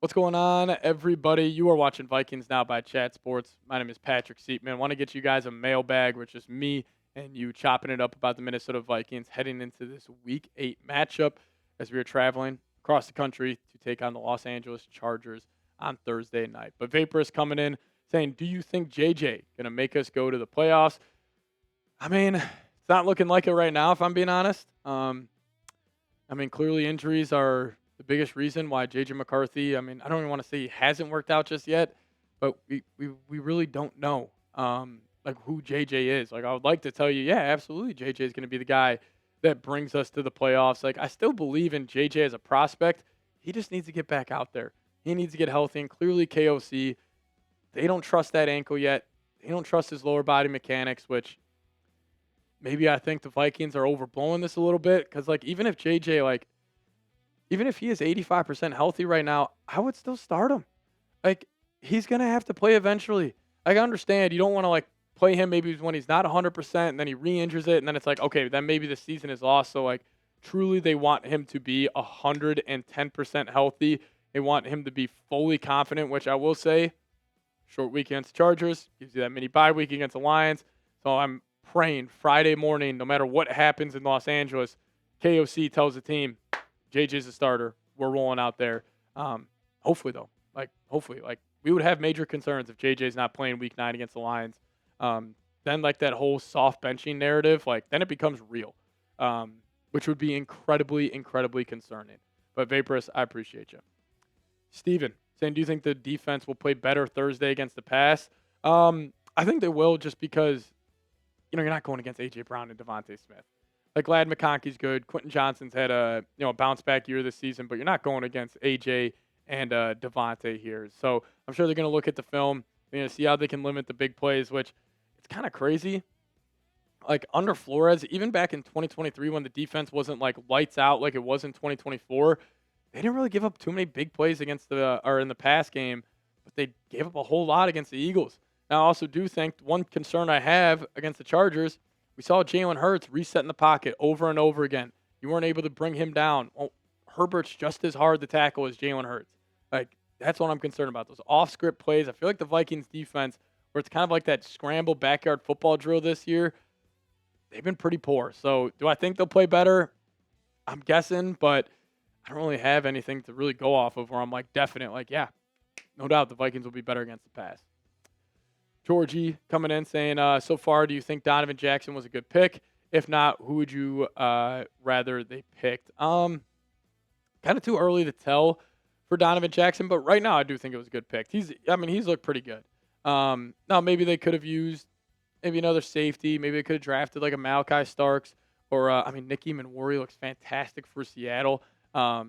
What's going on, everybody? You are watching Vikings Now by Chat Sports. My name is Patrick Siepman. I want to get you guys a mailbag, which is me and you chopping it up about the Minnesota Vikings heading into this Week 8 matchup as we are traveling across the country to take on the Los Angeles Chargers on Thursday night. But Vaporous coming in saying, do you think JJ going to make us go to the playoffs? I mean, it's not looking like it right now, if I'm being honest. Clearly injuries are the biggest reason why J.J. McCarthy, I don't even want to say he hasn't worked out just yet, but we really don't know, who J.J. is. Like, I would like to tell you, yeah, absolutely, J.J. is going to be the guy that brings us to the playoffs. Like, I still believe in J.J. as a prospect. He just needs to get back out there. He needs to get healthy, and clearly KOC, they don't trust that ankle yet. They don't trust his lower body mechanics, which maybe I think the Vikings are overblowing this a little bit because, even if JJ, even if he is 85% healthy right now, I would still start him. Like, he's going to have to play eventually. Like, I understand you don't want to, play him maybe when he's not 100% and then he re-injures it, and then it's like, okay, then maybe the season is lost. So, truly they want him to be 110% healthy. They want him to be fully confident, which I will say, short week against the Chargers, gives you that mini bye week against the Lions. So I'm praying Friday morning, no matter what happens in Los Angeles, KOC tells the team, JJ's a starter. We're rolling out there. Hopefully, though. We would have major concerns if JJ's not playing week 9 against the Lions. Then, that whole soft benching narrative, then it becomes real, which would be incredibly, incredibly concerning. But, Vaporous, I appreciate you. Steven saying, do you think the defense will play better Thursday against the pass? I think they will, just because, you're not going against A.J. Brown and Devontae Smith. Glad McConkey's good. Quentin Johnson's had a bounce back year this season, but you're not going against AJ and Devontae here. So I'm sure they're going to look at the film. They're going to see how they can limit the big plays, which it's kind of crazy. Under Flores, even back in 2023 when the defense wasn't lights out like it was in 2024, they didn't really give up too many big plays in the pass game, but they gave up a whole lot against the Eagles. Now, I also do think one concern I have against the Chargers, we saw Jalen Hurts reset in the pocket over and over again. You weren't able to bring him down. Well, Herbert's just as hard to tackle as Jalen Hurts. That's what I'm concerned about. Those off-script plays. I feel like the Vikings defense, where it's kind of like that scramble backyard football drill this year, they've been pretty poor. So do I think they'll play better? I'm guessing, but I don't really have anything to really go off of where I'm definite. Yeah, no doubt the Vikings will be better against the pass. Georgie coming in saying, so far, do you think Donovan Jackson was a good pick? If not, who would you rather they picked? Kind of too early to tell for Donovan Jackson, but right now I do think it was a good pick. He's looked pretty good. Now, maybe they could have used maybe another safety. Maybe they could have drafted a Malachi Starks or, Nick Eamon-Warrior looks fantastic for Seattle. Now,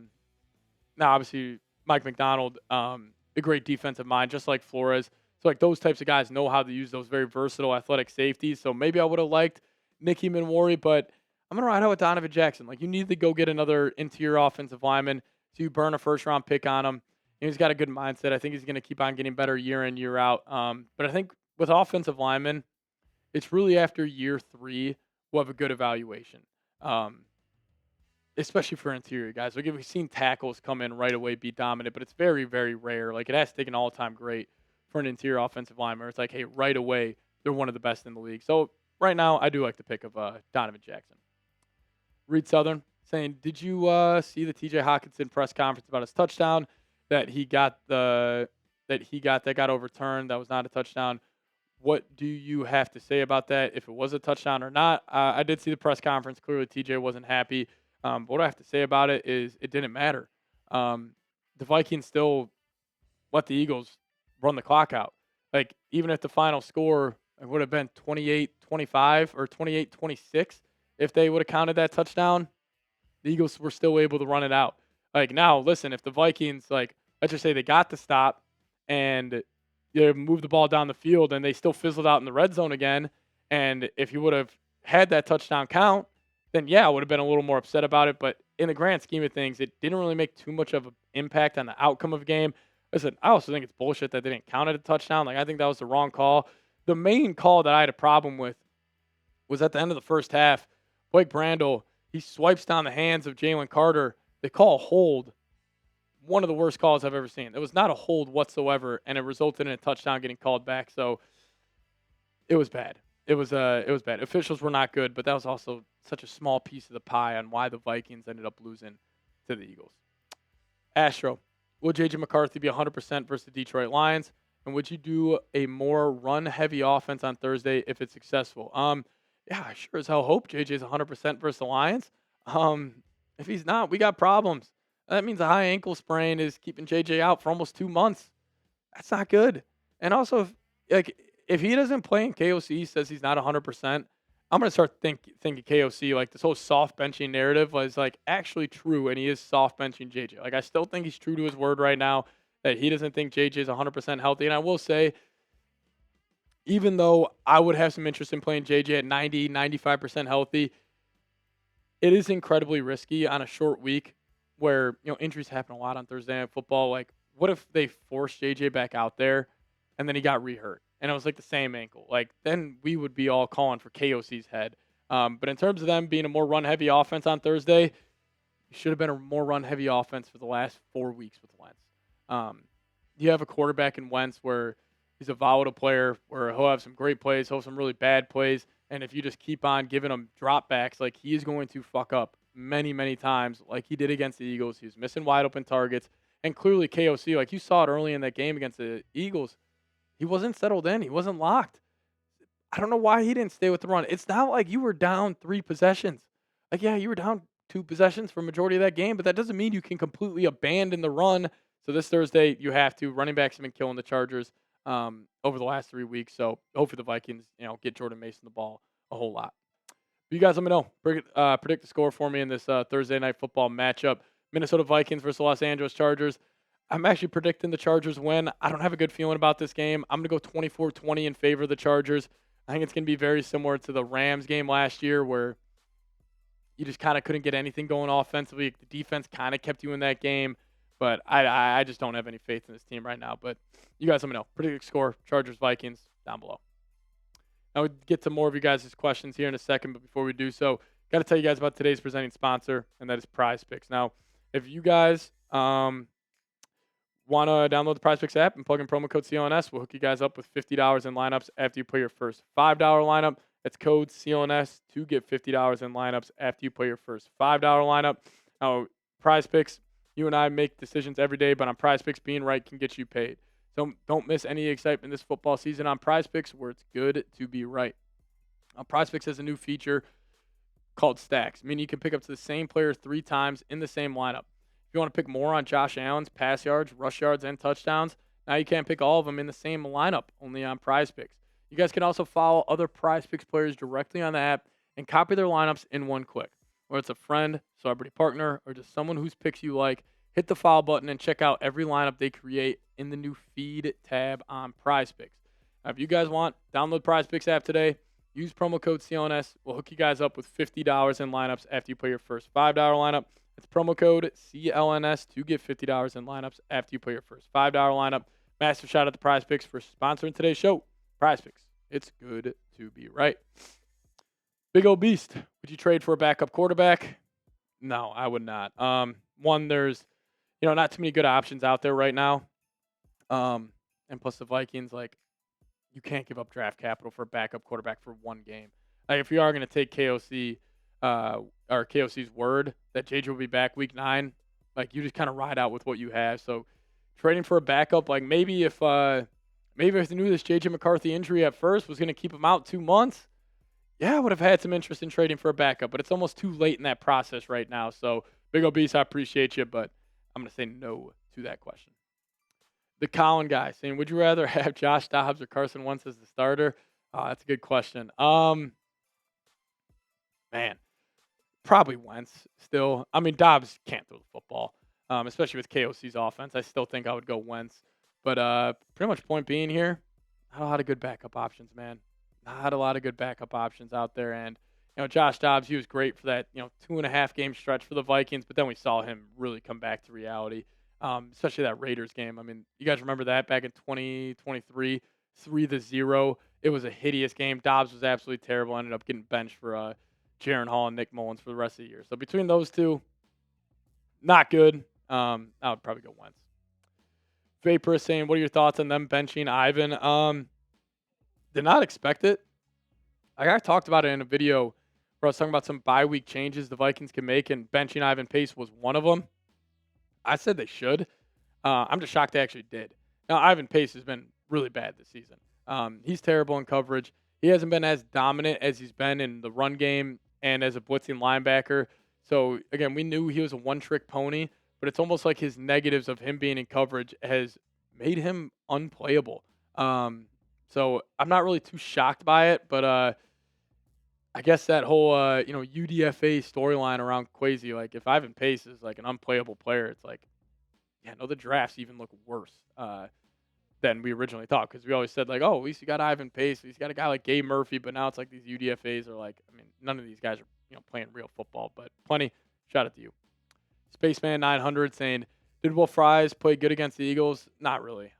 obviously, Mike McDonald, a great defensive mind, just like Flores. So, those types of guys know how to use those very versatile athletic safeties. So, maybe I would have liked Nick Eamon-Warrior, but I'm going to ride out with Donovan Jackson. You need to go get another interior offensive lineman so you burn a first-round pick on him. And he's got a good mindset. I think he's going to keep on getting better year in, year out. But I think with offensive linemen, it's really after year 3 we'll have a good evaluation, especially for interior guys. We've seen tackles come in right away, be dominant, but it's very, very rare. It has to take an all-time great for an interior offensive lineman. It's hey, right away, they're one of the best in the league. So right now, I do like the pick of Donovan Jackson. Reed Southern saying, did you see the TJ Hawkinson press conference about his touchdown that got overturned? That was not a touchdown. What do you have to say about that? If it was a touchdown or not? I did see the press conference. Clearly, TJ wasn't happy. But what I have to say about it is it didn't matter. The Vikings still let the Eagles run the clock out. Even if the final score would have been 28-25 or 28-26, if they would have counted that touchdown, the Eagles were still able to run it out. Now, listen, if the Vikings, let's just say they got the stop and they moved the ball down the field and they still fizzled out in the red zone again, and if you would have had that touchdown count, then yeah, I would have been a little more upset about it. But in the grand scheme of things, it didn't really make too much of an impact on the outcome of the game. Listen, I also think it's bullshit that they didn't count it a touchdown. I think that was the wrong call. The main call that I had a problem with was at the end of the first half. Blake Brandel, he swipes down the hands of Jalen Carter. They call a hold one of the worst calls I've ever seen. It was not a hold whatsoever, and it resulted in a touchdown getting called back. So it was bad. It was bad. Officials were not good, but that was also such a small piece of the pie on why the Vikings ended up losing to the Eagles. Astro, will J.J. McCarthy be 100% versus the Detroit Lions? And would you do a more run-heavy offense on Thursday if it's successful? Yeah, I sure as hell hope J.J.'s 100% versus the Lions. If he's not, we got problems. That means a high ankle sprain is keeping J.J. out for almost 2 months. That's not good. And also, if he doesn't play and KOC says he's not 100%, I'm gonna start thinking KOC like this whole soft benching narrative was like actually true, and he is soft benching JJ. Like I still think he's true to his word right now that he doesn't think JJ is 100% healthy. And I will say, even though I would have some interest in playing JJ at 90, 95% healthy, it is incredibly risky on a short week where injuries happen a lot on Thursday Night Football. Like, what if they forced JJ back out there and then he got rehurt and it was like the same ankle? Like, then we would be all calling for KOC's head. But in terms of them being a more run heavy offense on Thursday, it should have been a more run heavy offense for the last 4 weeks with Wentz. You have a quarterback in Wentz where he's a volatile player, where he'll have some great plays, he'll have some really bad plays. And if you just keep on giving him dropbacks, like he is going to fuck up many, many times, like he did against the Eagles. He was missing wide open targets. And clearly KOC, like you saw it early in that game against the Eagles, he wasn't settled in. He wasn't locked. I don't know why he didn't stay with the run. It's not like you were down 3 possessions. Like, yeah, you were down 2 possessions for a majority of that game, but that doesn't mean you can completely abandon the run. So this Thursday, you have to. Running backs have been killing the Chargers over the last 3 weeks. So hopefully the Vikings, get Jordan Mason the ball a whole lot. But you guys let me know. Predict the score for me in this Thursday Night Football matchup. Minnesota Vikings versus Los Angeles Chargers. I'm actually predicting the Chargers win. I don't have a good feeling about this game. I'm going to go 24-20 in favor of the Chargers. I think it's going to be very similar to the Rams game last year where you just kind of couldn't get anything going offensively. The defense kind of kept you in that game. But I just don't have any faith in this team right now. But you guys let me know. Predict score, Chargers, Vikings, down below. Now we'll get to more of you guys' questions here in a second. But before we do so, got to tell you guys about today's presenting sponsor, and that is PrizePicks. Now, if you guys want to download the PrizePicks app and plug in promo code CLNS, we'll hook you guys up with $50 in lineups after you play your first $5 lineup. That's code CLNS to get $50 in lineups after you play your first $5 lineup. Now, PrizePicks, you and I make decisions every day, but on PrizePicks, being right can get you paid. So don't miss any excitement this football season on PrizePicks, where it's good to be right. Now, PrizePicks has a new feature called Stacks, meaning you can pick up to the same player 3 times in the same lineup. If you want to pick more on Josh Allen's pass yards, rush yards, and touchdowns, now you can't pick all of them in the same lineup, only on PrizePicks. You guys can also follow other PrizePicks players directly on the app and copy their lineups in one click. Whether it's a friend, celebrity partner, or just someone whose picks you like, hit the follow button and check out every lineup they create in the new Feed tab on PrizePicks. Now, if you guys want, download PrizePicks app today. Use promo code CLNS. We'll hook you guys up with $50 in lineups after you play your first $5 lineup. It's promo code CLNS to get $50 in lineups after you play your first $5 lineup. Massive shout out to PrizePicks for sponsoring today's show. PrizePicks, it's good to be right. Big old beast. Would you trade for a backup quarterback? No, I would not. One, there's not too many good options out there right now. And plus the Vikings, like, you can't give up draft capital for a backup quarterback for one game. Like, if you are going to take KOC or KOC's word that JJ will be back week 9, like, you just kind of ride out with what you have. So trading for a backup, like, maybe if they knew this JJ McCarthy injury at first was going to keep him out 2 months, yeah, I would have had some interest in trading for a backup, but it's almost too late in that process right now. So, Big Obese, I appreciate you, but I'm going to say no to that question. The Colin guy saying, would you rather have Josh Dobbs or Carson Wentz as the starter? That's a good question. Man, probably Wentz still. I mean, Dobbs can't throw the football, especially with KOC's offense. I still think I would go Wentz. But pretty much point being here, not a lot of good backup options, man. Not a lot of good backup options out there. And, Josh Dobbs, he was great for that, 2.5 game stretch for the Vikings. But then we saw him really come back to reality, especially that Raiders game. I mean, you guys remember that back in 2023, 3-0. It was a hideous game. Dobbs was absolutely terrible. Ended up getting benched for Jaron Hall and Nick Mullins for the rest of the year. So between those two, not good. I would probably go Wentz. Vapor is saying, what are your thoughts on them benching Ivan? Did not expect it. I talked about it in a video where I was talking about some bye week changes the Vikings can make, and benching Ivan Pace was one of them. I said they should. I'm just shocked they actually did. Now, Ivan Pace has been really bad this season. He's terrible in coverage. He hasn't been as dominant as he's been in the run game and as a blitzing linebacker. So, again, we knew he was a one-trick pony, but it's almost like his negatives of him being in coverage has made him unplayable. So I'm not really too shocked by it, but I guess that whole UDFA storyline around Kwesi, like if Ivan Pace is like an unplayable player, it's like, yeah, no, the drafts even look worse than we originally thought, because we always said like, oh, at least you got Ivan Pace, at least you got a guy like Gabe Murphy, but now it's like these UDFAs are like, I mean, none of these guys are playing real football, but plenty. Shout out to you, Spaceman 900 saying, did Will Fries play good against the Eagles? Not really.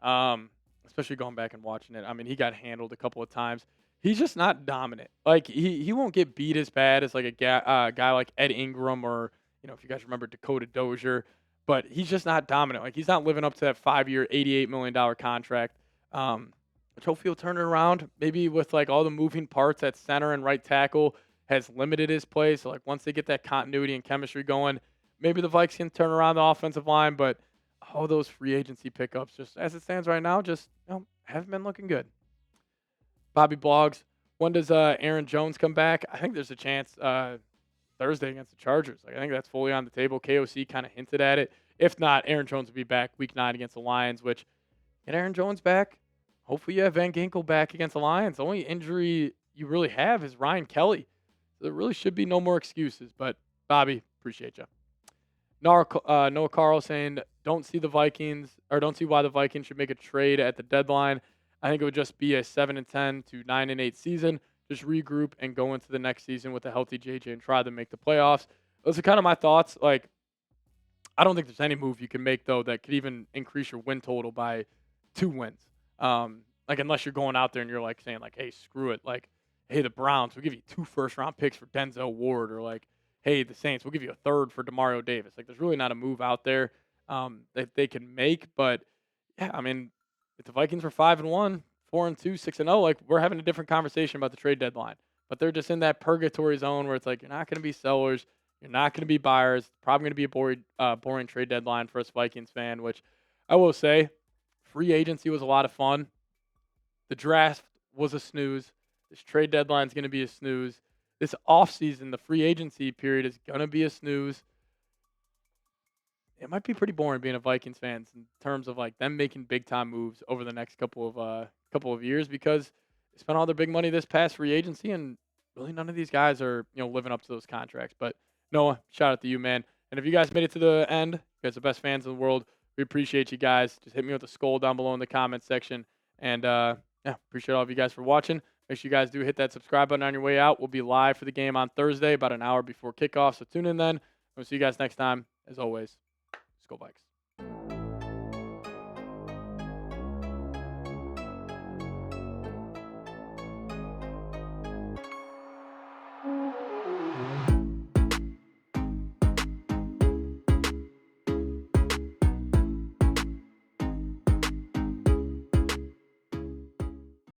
Especially going back and watching it. I mean, he got handled a couple of times. He's just not dominant. Like he won't get beat as bad as like a guy like Ed Ingram, or if you guys remember Dakota Dozier, but he's just not dominant. Like he's not living up to that 5-year, $88 million contract. Which hopefully he'll turn it around. Maybe with like all the moving parts at center and right tackle has limited his play. So like once they get that continuity and chemistry going, maybe the Vikes can turn around the offensive line. But all those free agency pickups, just as it stands right now, just haven't been looking good. Bobby Blogs, when does Aaron Jones come back? I think there's a chance Thursday against the Chargers. Like, I think that's fully on the table. KOC kind of hinted at it. If not, Aaron Jones will be back week 9 against the Lions, which, get Aaron Jones back. Hopefully you have Van Ginkel back against the Lions. The only injury you really have is Ryan Kelly. So there really should be no more excuses. But, Bobby, appreciate you. Noah Carl saying, don't see why the Vikings should make a trade at the deadline. I think it would just be a 7-10 to 9-8 season. Just regroup and go into the next season with a healthy JJ and try to make the playoffs. Those are kind of my thoughts. Like, I don't think there's any move you can make, though, that could even increase your win total by 2 wins. Like, unless you're going out there and you're like saying like, hey, screw it. Like, hey, the Browns, we'll give you 2 first-round picks for Denzel Ward, or like, hey, the Saints, we'll give you a 3rd for Demario Davis. Like, there's really not a move out there that they can make. But, yeah, I mean, if the Vikings were 5-1, 4-2, 6-0, like, we're having a different conversation about the trade deadline. But they're just in that purgatory zone where it's like, you're not going to be sellers. You're not going to be buyers. It's probably going to be a boring trade deadline for us Vikings fan, which I will say, free agency was a lot of fun. The draft was a snooze. This trade deadline is going to be a snooze. This offseason, the free agency period is going to be a snooze. It might be pretty boring being a Vikings fan in terms of like them making big time moves over the next couple of years, because they spent all their big money this past free agency, and really none of these guys are living up to those contracts. But Noah, shout out to you, man. And if you guys made it to the end, you guys are the best fans in the world. We appreciate you guys. Just hit me with a SKOL down below in the comment section. And appreciate all of you guys for watching. Make sure you guys do hit that subscribe button on your way out. We'll be live for the game on Thursday, about an hour before kickoff. So tune in then. We'll see you guys next time. As always, SKOL Vikes.